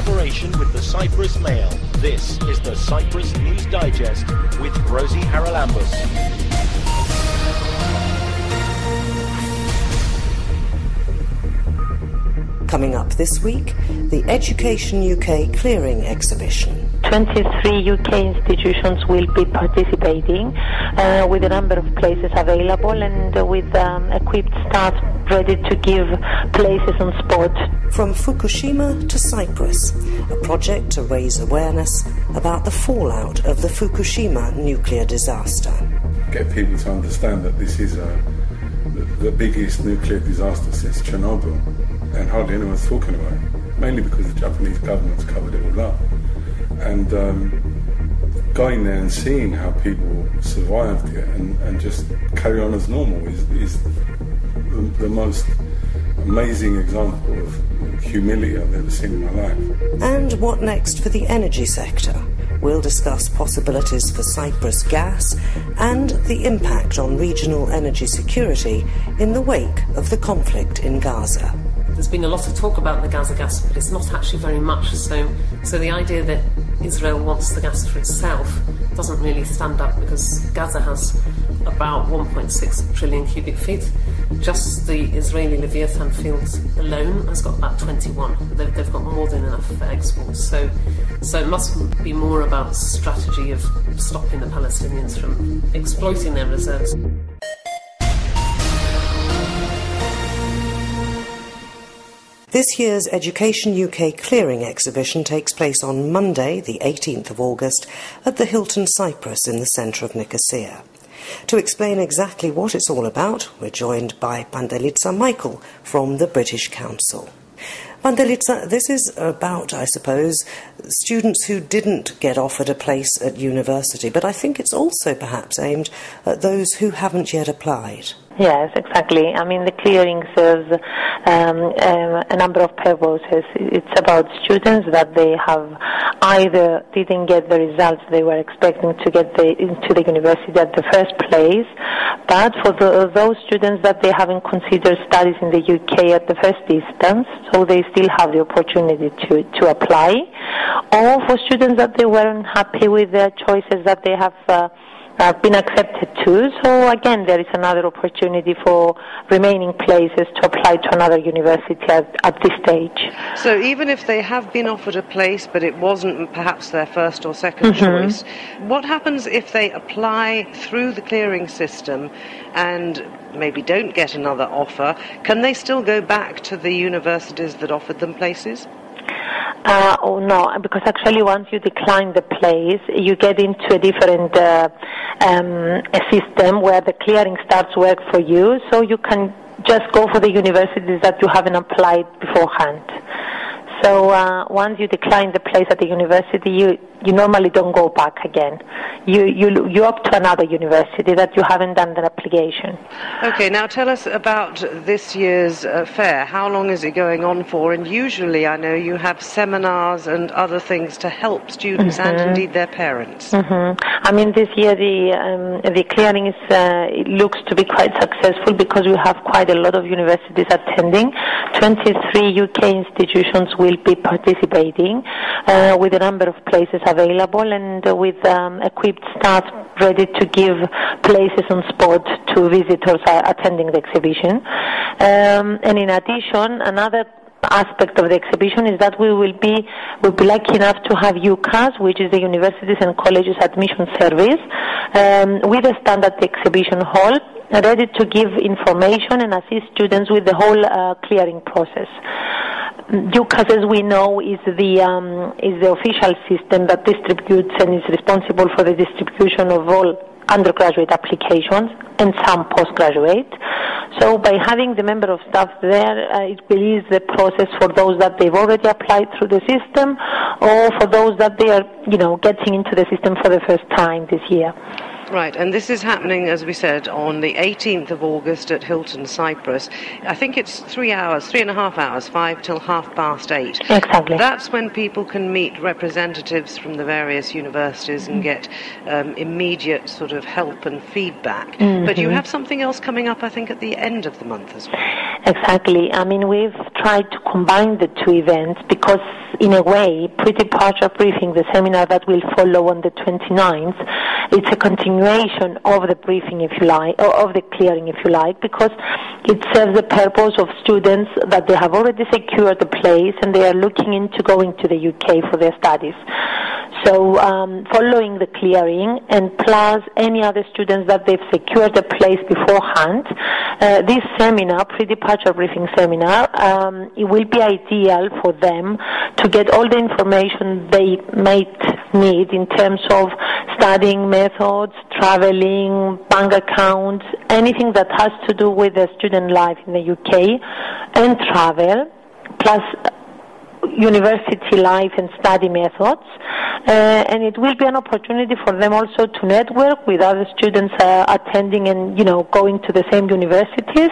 collaboration with the Cyprus Mail. This is the Cyprus News Digest with Rosie Charalambous. Coming up this week, the Education UK Clearing Exhibition. 23 UK institutions will be participating with a number of places available and with equipped staff ready to give places on spot. From Fukushima to Cyprus, a project to raise awareness about the fallout of the Fukushima nuclear disaster. Get people to understand that this is the biggest nuclear disaster since Chernobyl, and hardly anyone's talking about it, mainly because the Japanese government's covered it all up. And going there and seeing how people survived it and just carry on as normal is the most amazing example of humility I've ever seen in my life. And what next for the energy sector? We'll discuss possibilities for Cyprus gas and the impact on regional energy security in the wake of the conflict in Gaza. There's been a lot of talk about the Gaza gas, but it's not actually very much. So the idea that Israel wants the gas for itself doesn't really stand up, because Gaza has about 1.6 trillion cubic feet. Just the Israeli Leviathan field alone has got about 21. They've got more than enough for exports. So it must be more about strategy of stopping the Palestinians from exploiting their reserves. This year's Education UK Clearing Exhibition takes place on Monday, the 18th of August, at the Hilton Cyprus in the centre of Nicosia. To explain exactly what it's all about, we're joined by Pantelitsa Michael from the British Council. Pantelitsa, this is about, I suppose, students who didn't get offered a place at university, but I think it's also perhaps aimed at those who haven't yet applied. Yes, exactly. I mean, the clearing serves a number of purposes. It's about students that they have either didn't get the results they were expecting to get into the university at the first place, but for those students that they haven't considered studies in the UK at the first instance, so they still have the opportunity to apply, or for students that they weren't happy with their choices that they have been accepted to. So again, there is another opportunity for remaining places to apply to another university at this stage. So even if they have been offered a place but it wasn't perhaps their first or second choice, what happens if they apply through the clearing system and maybe don't get another offer? Can they still go back to the universities that offered them places? Oh no, because actually once you decline the place, you get into a different a system where the clearing starts work for you, so you can just go for the universities that you haven't applied beforehand. So once you decline the place at the university, you normally don't go back again. You opt to another university that you haven't done the application. Okay, now tell us about this year's fair. How long is it going on for? And usually I know you have seminars and other things to help students and indeed their parents. I mean, this year the clearing it looks to be quite successful because we have quite a lot of universities attending. 23 UK institutions will be participating with a number of places available and with equipped staff ready to give places on spot to visitors attending the exhibition. And in addition, another aspect of the exhibition is that we'll be lucky enough to have UCAS, which is the Universities and Colleges Admission Service, with a stand at the exhibition hall, ready to give information and assist students with the whole clearing process. UCAS, as we know, is the official system that distributes and is responsible for the distribution of all undergraduate applications and some postgraduate. So by having the member of staff there, it will ease the process for those that they've already applied through the system, or for those that they are, getting into the system for the first time this year. Right, and this is happening, as we said, on the 18th of August at Hilton Cyprus. I think it's 3.5 hours, 5 till 8:30. Exactly. That's when people can meet representatives from the various universities and get immediate sort of help and feedback. But you have something else coming up, I think, at the end of the month as well. Exactly. I mean, we've tried to combine the two events because, in a way, pre-departure briefing, the seminar that will follow on the 29th, it's a continuation of the briefing, if you like, or of the clearing, if you like, because it serves the purpose of students that they have already secured a place and they are looking into going to the UK for their studies. So following the clearing and plus any other students that they've secured a place beforehand, this seminar, pre-departure briefing seminar, it will be ideal for them to get all the information they might need in terms of studying methods, traveling, bank accounts, anything that has to do with the student life in the UK and travel, plus university life and study methods, and it will be an opportunity for them also to network with other students attending and going to the same universities,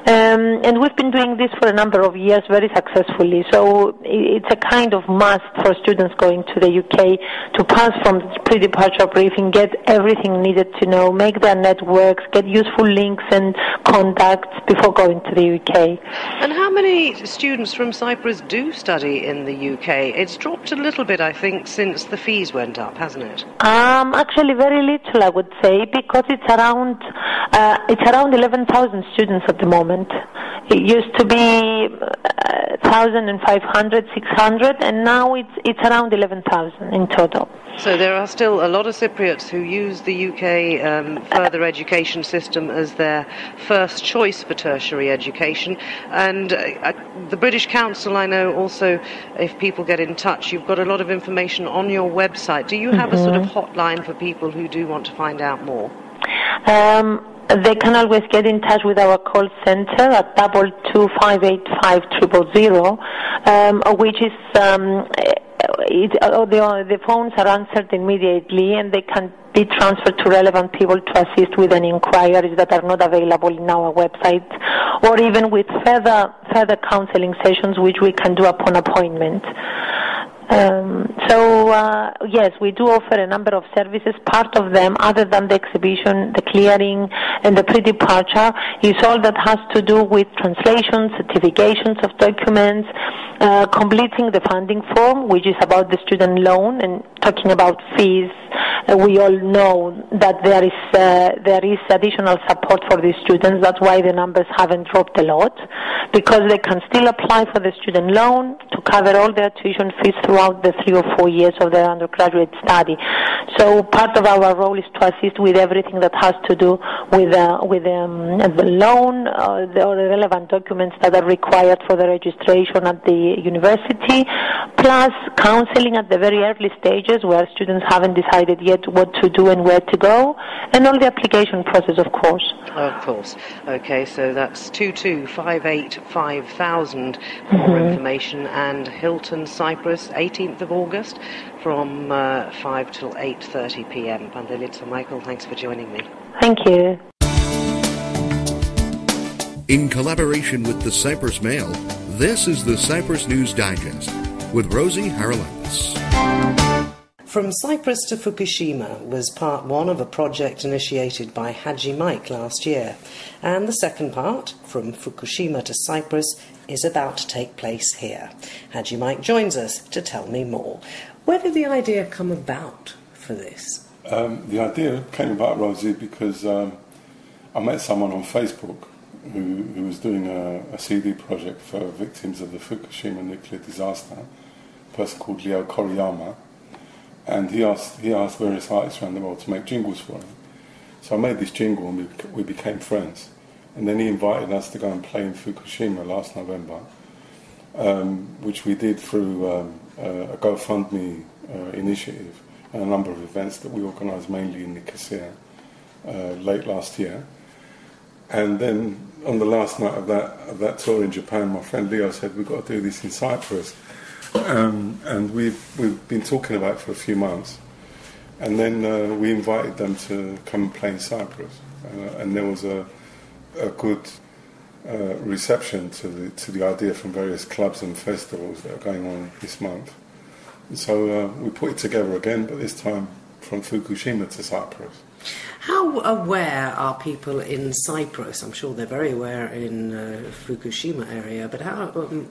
and we've been doing this for a number of years very successfully, so it's a kind of must for students going to the UK to pass from pre-departure briefing, get everything needed to know, make their networks, get useful links and contacts before going to the UK. And how many students from Cyprus do study in the UK? It's dropped a little bit, I think, since the fees went up, hasn't it? Actually, very little, I would say, because it's around 11,000 students at the moment. It used to be 1,500, 600, and now it's around 11,000 in total. So there are still a lot of Cypriots who use the UK further education system as their first choice for tertiary education. And the British Council, I know also, if people get in touch, you've got a lot of information on your website. Do you have a sort of hotline for people who do want to find out more? They can always get in touch with our call center at 22585 000, which is the phones are answered immediately, and they can be transferred to relevant people to assist with any inquiries that are not available in our website, or even with further counseling sessions which we can do upon appointment. Yes, we do offer a number of services. Part of them, other than the exhibition, the clearing, and the pre-departure, is all that has to do with translations, certifications of documents, completing the funding form, which is about the student loan, and talking about fees. We all know that there is additional support for these students. That's why the numbers haven't dropped a lot, because they can still apply for the student loan to cover all their tuition fees throughout the 3 or 4 years of their undergraduate study. So part of our role is to assist with everything that has to do with the loan, or the relevant documents that are required for the registration at the university, plus counseling at the very early stages where students haven't decided yet what to do and where to go, and all the application process, of course. Of course. Okay, so that's 22585 for more information, and Hilton, Cyprus, 18th of August from 5 till 8:30 p.m. Pandelitsa, Michael, thanks for joining me. Thank you. In collaboration with the Cyprus Mail, this is the Cyprus News Digest with Rosie Charalambous. From Cyprus to Fukushima was part one of a project initiated by Haji Mike last year, and the second part, From Fukushima to Cyprus, is about to take place here. Haji Mike joins us to tell me more. Where did the idea come about for this? The idea came about, Rosie, because I met someone on Facebook who was doing a CD project for victims of the Fukushima nuclear disaster, a person called Leo Koriyama, and he asked various artists around the world to make jingles for him. So I made this jingle and we became friends. And then he invited us to go and play in Fukushima last November, which we did through a GoFundMe initiative and a number of events that we organised mainly in Nicosia late last year. And then on the last night of that tour in Japan, my friend Leo said, we've got to do this in Cyprus. And we've been talking about it for a few months. And then we invited them to come and play in Cyprus. And there was a good reception to the idea from various clubs and festivals that are going on this month. And so we put it together again, but this time from Fukushima to Cyprus. How aware are people in Cyprus? I'm sure they're very aware in Fukushima area, but how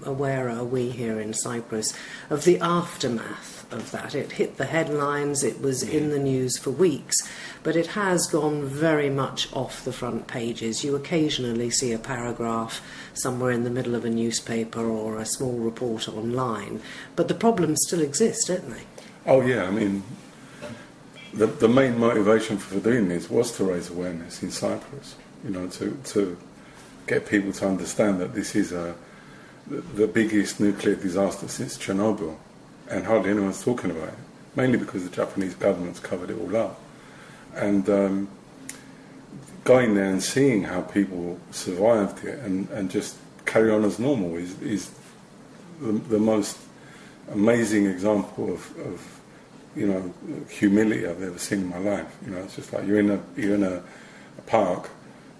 aware are we here in Cyprus of the aftermath of that? It hit the headlines, it was in the news for weeks, but it has gone very much off the front pages. You occasionally see a paragraph somewhere in the middle of a newspaper or a small report online, but the problems still exist, don't they? Oh yeah, I mean, the main motivation for doing this was to raise awareness in Cyprus, you know, to get people to understand that this is the biggest nuclear disaster since Chernobyl, and hardly anyone's talking about it, mainly because the Japanese government's covered it all up. And going there and seeing how people survived it and just carry on as normal is the most amazing example of you know, humility I've ever seen in my life. You know, it's just like you're in a park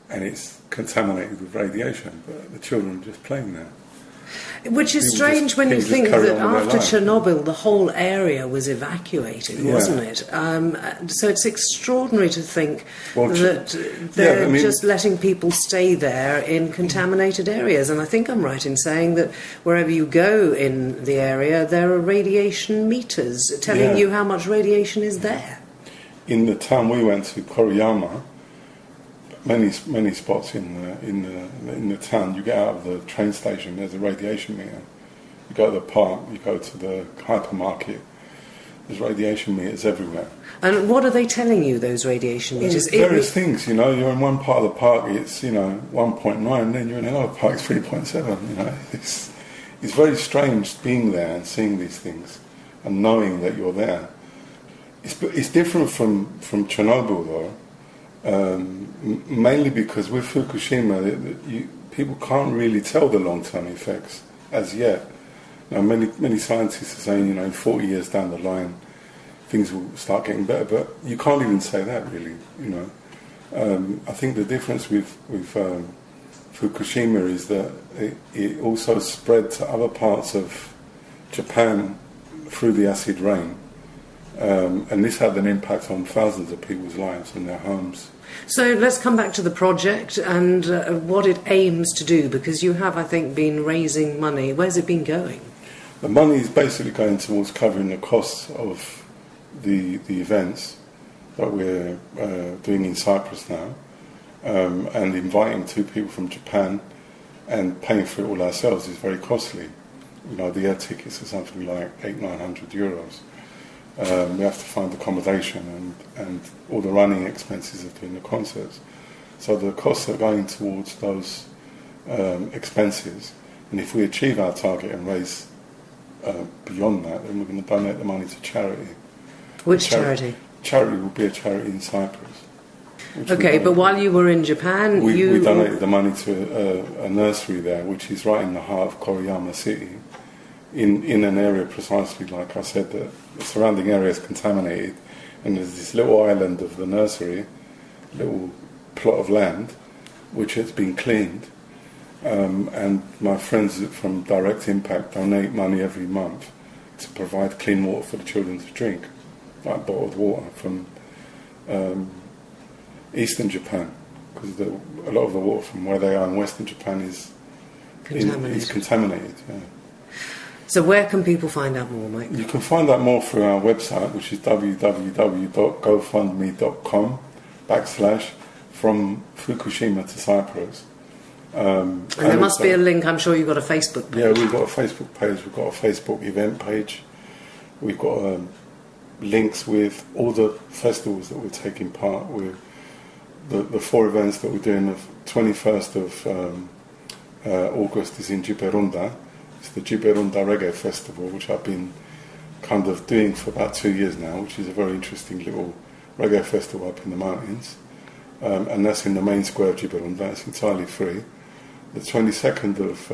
and it's contaminated with radiation, but the children are just playing there. Which is strange when you think that after Chernobyl the whole area was evacuated, wasn't it? So it's extraordinary to think that they're just letting people stay there in contaminated areas. And I think I'm right in saying that wherever you go in the area, there are radiation meters telling you how much radiation is there. In the town we went to, Koriyama, many spots in the town, you get out of the train station, there's a radiation meter. You go to the park, you go to the hypermarket, there's radiation meters everywhere. And what are they telling you, those radiation meters? Various things, you know. You're in one part of the park, it's, you know, 1.9, then you're in another park, it's 3.7, you know. It's very strange being there and seeing these things and knowing that you're there. It's different from Chernobyl, though. Mainly because with Fukushima, people can't really tell the long-term effects as yet. Now, many scientists are saying, you know, in 40 years down the line, things will start getting better, but you can't even say that, really. You know, I think the difference with Fukushima is that it also spread to other parts of Japan through the acid rain. And this had an impact on thousands of people's lives and their homes. So let's come back to the project and what it aims to do, because you have, I think, been raising money. Where's it been going? The money is basically going towards covering the costs of the events that we're doing in Cyprus now, and inviting 2 people from Japan and paying for it all ourselves is very costly. You know, the air tickets are something like €800-900. We have to find accommodation and all the running expenses of doing the concerts. So the costs are going towards those expenses, and if we achieve our target and raise beyond that, then we're going to donate the money to charity. Which charity? Charity will be a charity in Cyprus. Okay, but while you were in Japan, we donated the money to a nursery there, which is right in the heart of Koriyama city, in an area precisely like I said, that the surrounding area is contaminated, and there's this little island of the nursery, little plot of land, which has been cleaned, and my friends from Direct Impact donate money every month to provide clean water for the children to drink, like bottled water from eastern Japan, because a lot of the water from where they are in western Japan is contaminated. Yeah. So where can people find out more, Mike? You can find out more through our website, which is www.gofundme.com/from Fukushima to Cyprus. And there must be a link. I'm sure you've got a Facebook page. Yeah, we've got a Facebook page. We've got a Facebook event page. We've got links with all the festivals that we're taking part with. The 4 events that we're doing. The 21st of August is in Giberunda. It's the Giberunda Reggae Festival, which I've been kind of doing for about 2 years now, which is a very interesting little reggae festival up in the mountains. And that's in the main square of Giberunda. It's entirely free. The 22nd of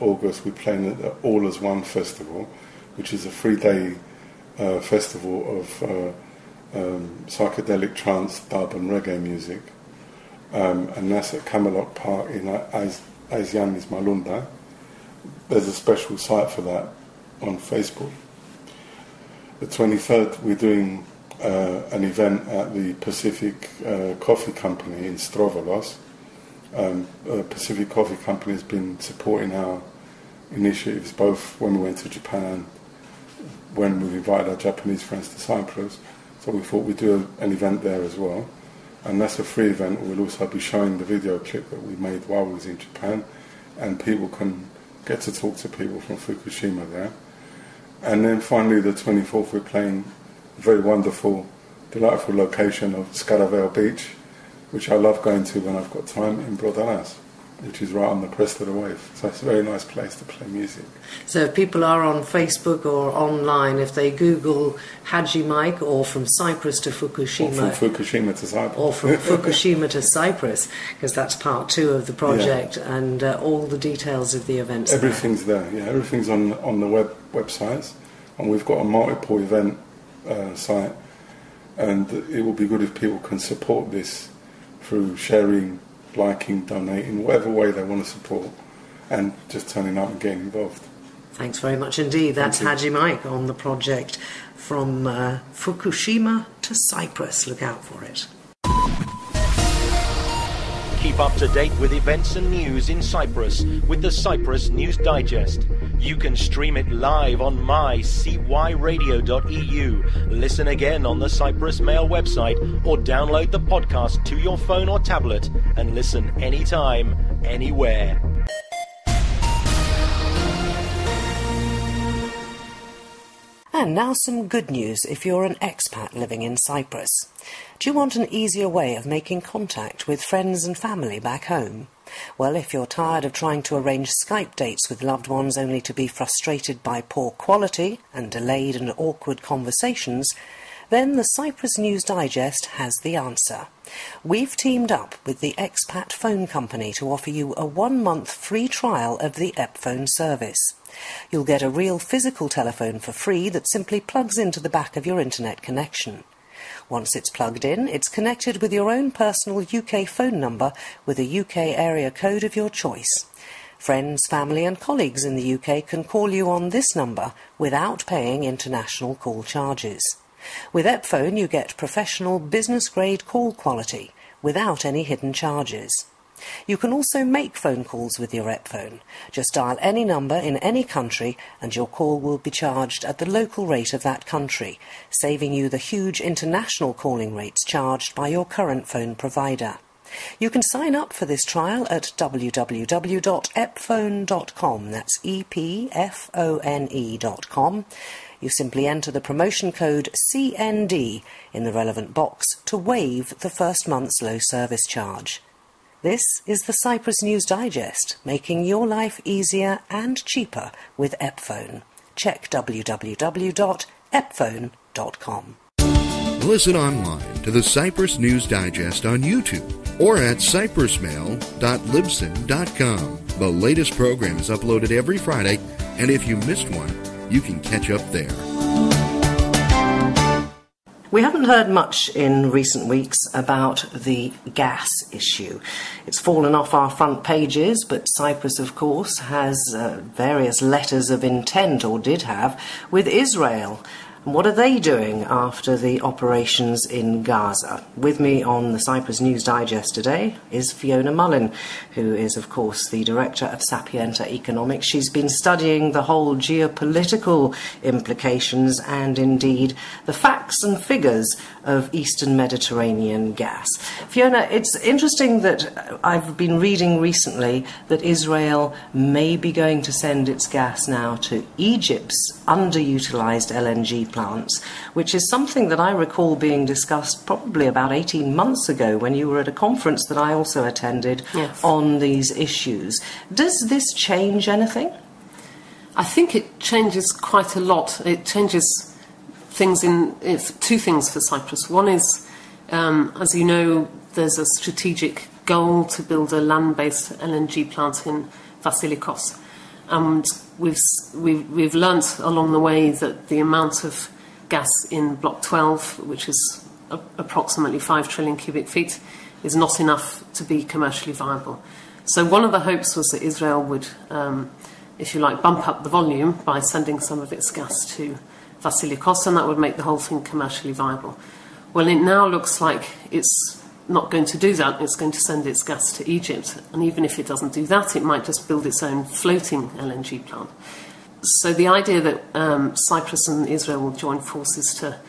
August, we're playing at the All As One Festival, which is a 3-day festival of psychedelic trance, dub and reggae music. And that's at Camelot Park in Aizianis Malunda. There's a special site for that on Facebook. The 23rd, we're doing an event at the Pacific Coffee Company in Strovolos. Pacific Coffee Company has been supporting our initiatives both when we went to Japan and when we invited our Japanese friends to Cyprus. So we thought we'd do an event there as well. And that's a free event. We'll also be showing the video clip that we made while we was in Japan, and people can get to talk to people from Fukushima there. And then finally the 24th we're playing a very wonderful, delightful location of Scaravale Beach, which I love going to when I've got time, in Brodanas, which is right on the crest of the wave. So it's a very nice place to play music. So if people are on Facebook or online, if they Google Haji Mike or from Cyprus to Fukushima... Or from Fukushima to Cyprus. Or from Fukushima to Cyprus, because that's part 2 of the project, and all the details of the events. Everything's there, yeah. Everything's on the websites. And we've got a multiple event site. And it will be good if people can support this through sharing, liking, donating, whatever way they want to support, and just turning up and getting involved. Thanks very much indeed. That's Haji Mike on the project from Fukushima to Cyprus. Look out for it. Keep up to date with events and news in Cyprus with the Cyprus News Digest. You can stream it live on mycyradio.eu, listen again on the Cyprus Mail website, or download the podcast to your phone or tablet and listen anytime, anywhere. And now some good news if you're an expat living in Cyprus. Do you want an easier way of making contact with friends and family back home? Well, if you're tired of trying to arrange Skype dates with loved ones only to be frustrated by poor quality and delayed and awkward conversations, then the Cyprus News Digest has the answer. We've teamed up with the Expat Phone Company to offer you a 1-month free trial of the EPphone service. You'll get a real physical telephone for free that simply plugs into the back of your internet connection. Once it's plugged in, it's connected with your own personal UK phone number with a UK area code of your choice. Friends, family and colleagues in the UK can call you on this number without paying international call charges. With EPphone, you get professional business-grade call quality without any hidden charges. You can also make phone calls with your EPphone. Just dial any number in any country and your call will be charged at the local rate of that country, saving you the huge international calling rates charged by your current phone provider. You can sign up for this trial at www.epphone.com. That's EPFONE.com. You simply enter the promotion code CND in the relevant box to waive the first month's low service charge. This is the Cyprus News Digest, making your life easier and cheaper with EPphone. Check www.epphone.com. Listen online to the Cyprus News Digest on YouTube or at cyprusmail.libsyn.com. The latest program is uploaded every Friday, and if you missed one, you can catch up there. We haven't heard much in recent weeks about the gas issue. It's fallen off our front pages, but Cyprus, of course, has various letters of intent, or did have, with Israel. And what are they doing after the operations in Gaza? With me on the Cyprus News Digest today is Fiona Mullin, who is, of course, the Director of Sapienta Economics. She's been studying the whole geopolitical implications and, indeed, the facts and figures of Eastern Mediterranean gas. Fiona, it's interesting that I've been reading recently that Israel may be going to send its gas now to Egypt's underutilised LNG plants, which is something that I recall being discussed probably about 18 months ago when you were at a conference that I also attended on these issues. Does this change anything? I think it changes quite a lot. It changes things it's two things for Cyprus. One is, as you know, there's a strategic goal to build a land-based LNG plant in Vasilikos. And we've learnt along the way that the amount of gas in Block 12, which is approximately 5 trillion cubic feet, is not enough to be commercially viable. So one of the hopes was that Israel would, if you like, bump up the volume by sending some of its gas to Vasilikos, and that would make the whole thing commercially viable. Well, it now looks like it's not going to do that. It's going to send its gas to Egypt, and even if it doesn't do that, it might just build its own floating LNG plant. So the idea that Cyprus and Israel will join forces to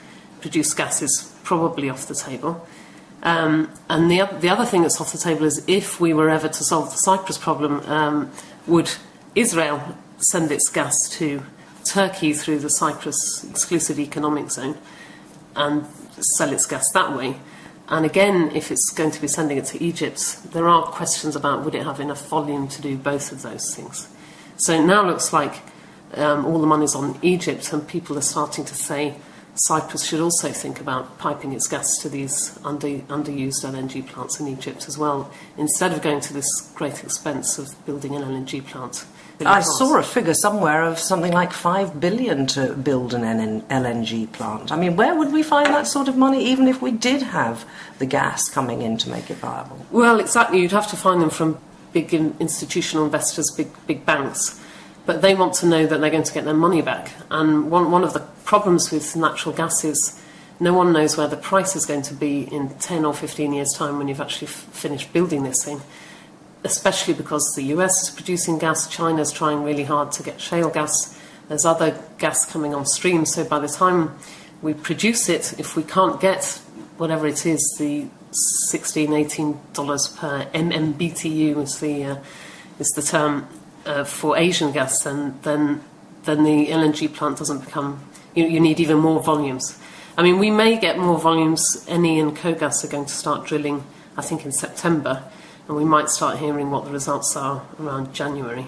produce gas is probably off the table. And the other thing that's off the table is, if we were ever to solve the Cyprus problem, would Israel send its gas to Turkey through the Cyprus exclusive economic zone and sell its gas that way? And again, if it's going to be sending it to Egypt, there are questions about would it have enough volume to do both of those things. So it now looks like all the money's on Egypt, and people are starting to say Cyprus should also think about piping its gas to these underused LNG plants in Egypt as well, instead of going to this great expense of building an LNG plant. I saw a figure somewhere of something like 5 billion to build an LNG plant. I mean, where would we find that sort of money, even if we did have the gas coming in to make it viable? Well, exactly. You'd have to find them from big institutional investors, big banks. But they want to know that they're going to get their money back. And one of the problems with natural gas is no one knows where the price is going to be in 10 or 15 years' time when you've actually finished building this thing, especially because the US is producing gas, China's trying really hard to get shale gas, there's other gas coming on stream, so by the time we produce it, if we can't get whatever it is, the $16, $18 per MMBTU is the term for Asian gas, then the LNG plant doesn't become, you need even more volumes. I mean, we may get more volumes. Eni and Kogas are going to start drilling, I think, in September, and we might start hearing what the results are around January.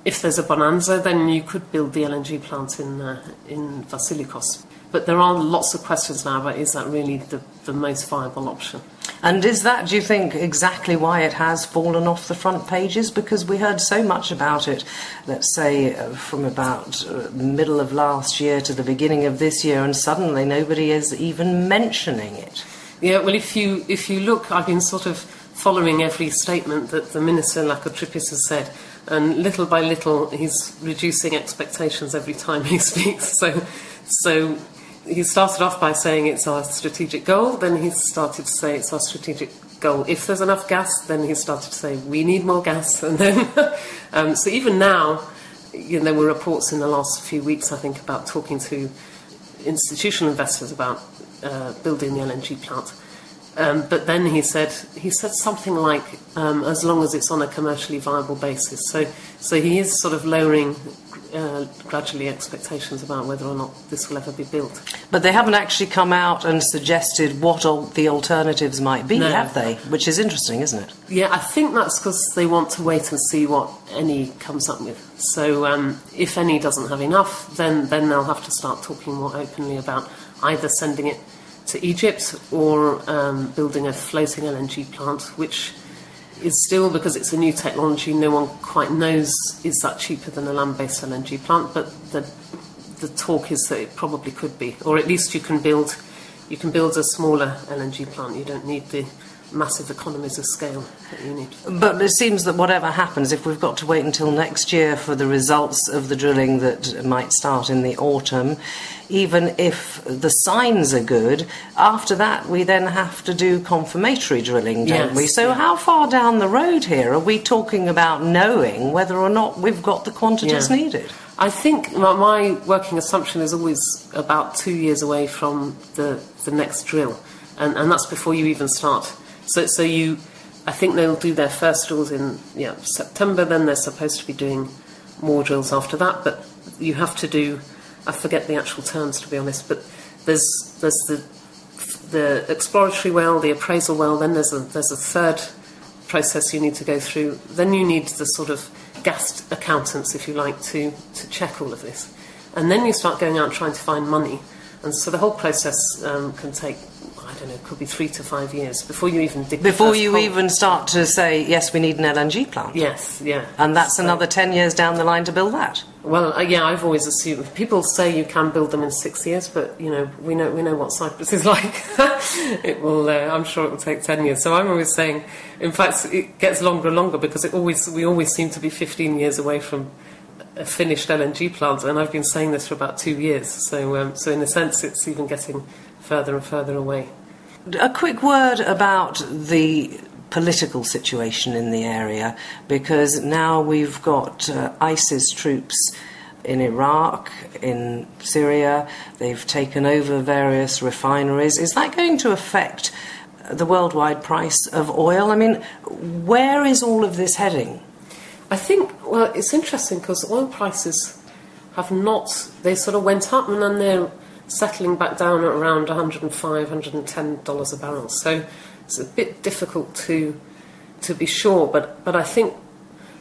If there's a bonanza, then you could build the LNG plant in Vasilikos. But there are lots of questions now about, is that really the most viable option? And is that, do you think, exactly why it has fallen off the front pages? Because we heard so much about it, let's say, from about middle of last year to the beginning of this year, and suddenly nobody is even mentioning it. Yeah, well, if you look, I've been sort of following every statement that the Minister Lakotripis has said, and little by little he's reducing expectations every time he speaks. So he started off by saying it's our strategic goal, then he started to say it's our strategic goal. If there's enough gas, then he started to say we need more gas, and then so even now, there were reports in the last few weeks, I think, about talking to institutional investors about building the LNG plant. But then he said something like as long as it's on a commercially viable basis. So he is sort of lowering gradually expectations about whether or not this will ever be built. But they haven't actually come out and suggested what the alternatives might be, have they? Which is interesting, isn't it? Yeah, I think that's because they want to wait and see what Eni comes up with. So if Eni doesn't have enough, then they'll have to start talking more openly about either sending it to Egypt or building a floating LNG plant, which is still, because it's a new technology, no one quite knows is that cheaper than a land-based LNG plant, but the talk is that it probably could be, or at least you can build a smaller LNG plant. You don't need the massive economies of scale that you need. But it seems that whatever happens, if we've got to wait until next year for the results of the drilling that might start in the autumn, even if the signs are good, after that we then have to do confirmatory drilling, don't we? So how far down the road here are we talking about knowing whether or not we've got the quantities needed? I think my working assumption is always about 2 years away from the next drill, and that's before you even start. So I think they'll do their first drills in September, then they're supposed to be doing more drills after that, but you have to do, I forget the actual terms to be honest, but there's the exploratory well, the appraisal well, then there's a third process you need to go through, then you need the sort of gas accountants, if you like, to check all of this. And then you start going out trying to find money, and so the whole process can take, I don't know, it could be 3 to 5 years before you even dig. Before you even start to say, yes, we need an LNG plant. Yes, yeah. And that's another 10 years down the line to build that. Well, I've always assumed, people say you can build them in 6 years, but we know what Cyprus is like. It will. I'm sure it will take 10 years. So I'm always saying, in fact, it gets longer and longer because we always seem to be 15 years away from a finished LNG plant, and I've been saying this for about 2 years. So in a sense, it's even getting further and further away. A quick word about the political situation in the area, because now we've got ISIS troops in Iraq, in Syria. They've taken over various refineries. Is that going to affect the worldwide price of oil? I mean, where is all of this heading? I think, well, it's interesting because oil prices have not, they sort of went up and then they're settling back down at around $105, $110 a barrel. So it's a bit difficult to be sure, but I think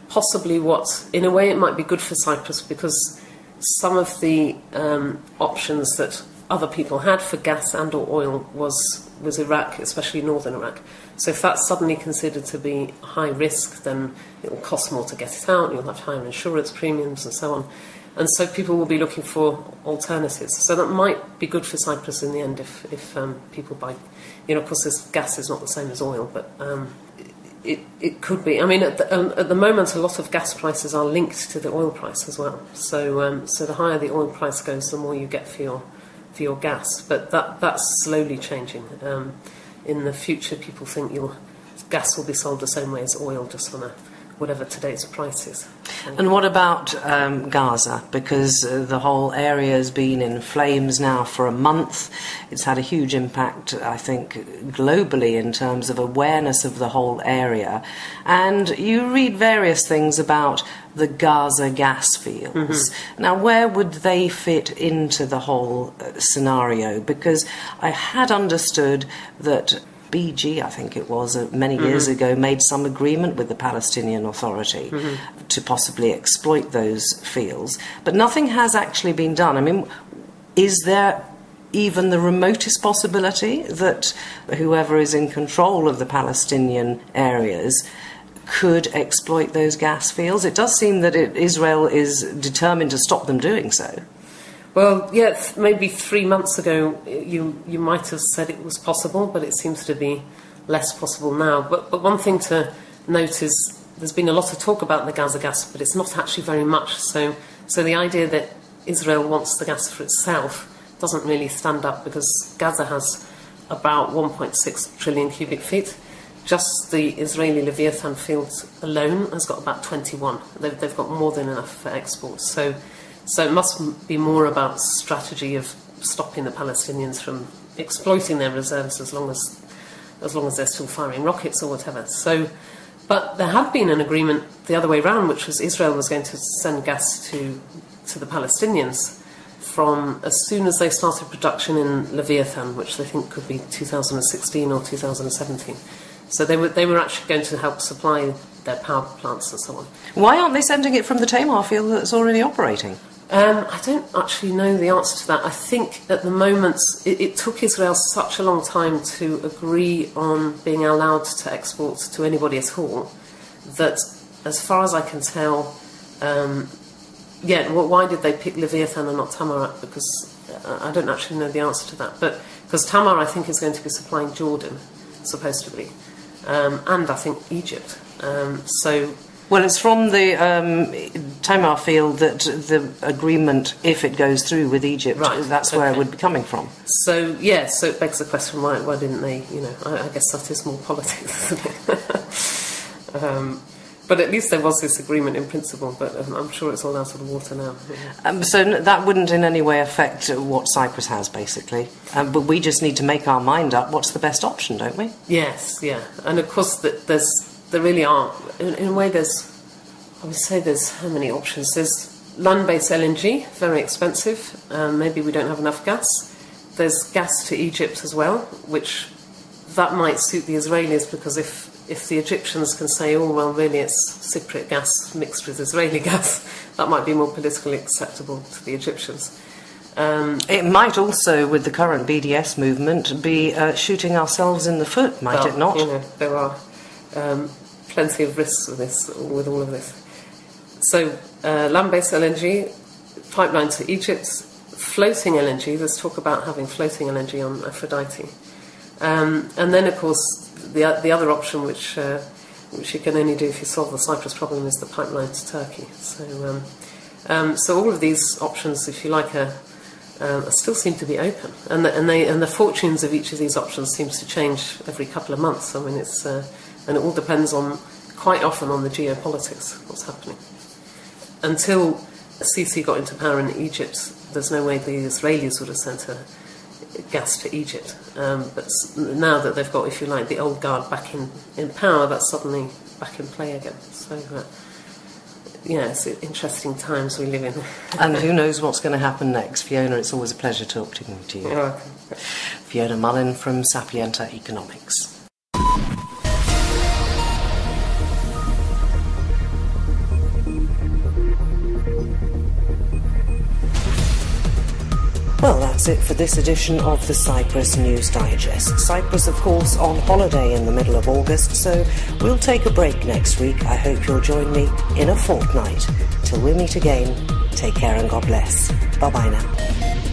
possibly in a way it might be good for Cyprus, because some of the options that other people had for gas and or oil was Iraq, especially northern Iraq. So if that's suddenly considered to be high risk, then it will cost more to get it out, you'll have higher insurance premiums and so on. And so people will be looking for alternatives. So that might be good for Cyprus in the end if people buy... of course, this gas is not the same as oil, but it could be. I mean, at the moment, a lot of gas prices are linked to the oil price as well. So the higher the oil price goes, the more you get for your gas. But that's slowly changing. In the future, people think gas will be sold the same way as oil, just on whatever today's price is. And what about Gaza? Because the whole area has been in flames now for a month. It's had a huge impact, I think, globally in terms of awareness of the whole area. And you read various things about the Gaza gas fields. Mm-hmm. Now, where would they fit into the whole scenario? Because I had understood that BG, I think it was, many years ago, made some agreement with the Palestinian Authority to possibly exploit those fields. But nothing has actually been done. I mean, is there even the remotest possibility that whoever is in control of the Palestinian areas could exploit those gas fields? It does seem that Israel is determined to stop them doing so. Well, yeah, maybe 3 months ago you might have said it was possible, but it seems to be less possible now. But one thing to note is there's been a lot of talk about the Gaza gas, but it's not actually very much. So the idea that Israel wants the gas for itself doesn't really stand up, because Gaza has about 1.6 trillion cubic feet. Just the Israeli Leviathan field alone has got about 21. They've got more than enough for export. So it must be more about strategy of stopping the Palestinians from exploiting their reserves as long as they're still firing rockets or whatever. But there had been an agreement the other way around, which was Israel was going to send gas to the Palestinians from as soon as they started production in Leviathan, which they think could be 2016 or 2017. So they were actually going to help supply their power plants and so on. Why aren't they sending it from the Tamar field that's already operating? I don't actually know the answer to that. I think at the moment it took Israel such a long time to agree on being allowed to export to anybody at all that, as far as I can tell, why did they pick Leviathan and not Tamar? Because I don't actually know the answer to that. But because Tamar, I think, is going to be supplying Jordan, supposedly, and I think Egypt. Well, it's from the Tamar field that the agreement, if it goes through with Egypt, that's where it would be coming from. So it begs the question, why didn't they, I guess that is more politics, isn't it? But at least there was this agreement in principle, but I'm sure it's all out of the water now. So that wouldn't in any way affect what Cyprus has, basically. But we just need to make our mind up what's the best option, don't we? Yes, yeah. And of course, there really are, in a way, I would say there's how many options? There's land-based LNG, very expensive. Maybe we don't have enough gas. There's gas to Egypt as well, which that might suit the Israelis, because if the Egyptians can say, oh, well, really it's Cypriot gas mixed with Israeli gas, that might be more politically acceptable to the Egyptians. It might also, with the current BDS movement, be shooting ourselves in the foot, might it not? There are plenty of risks with all of this. So, land-based LNG, pipeline to Egypt, floating LNG, there's talk about having floating LNG on Aphrodite. And then, of course, the other option, which you can only do if you solve the Cyprus problem, is the pipeline to Turkey. So So all of these options, if you like, still seem to be open, and the fortunes of each of these options seems to change every couple of months. I mean, it's and it all depends quite often on the geopolitics, what's happening. Until Sisi got into power in Egypt, there's no way the Israelis would have sent gas to Egypt. But now that they've got, if you like, the old guard back in power, that's suddenly back in play again. So, it's interesting times we live in. And who knows what's going to happen next. Fiona, it's always a pleasure talking to you. You're welcome. Fiona Mullin from Sapienta Economics. Well, that's it for this edition of the Cyprus News Digest. Cyprus, of course, on holiday in the middle of August, so we'll take a break next week. I hope you'll join me in a fortnight. Till we meet again, take care and God bless. Bye-bye now.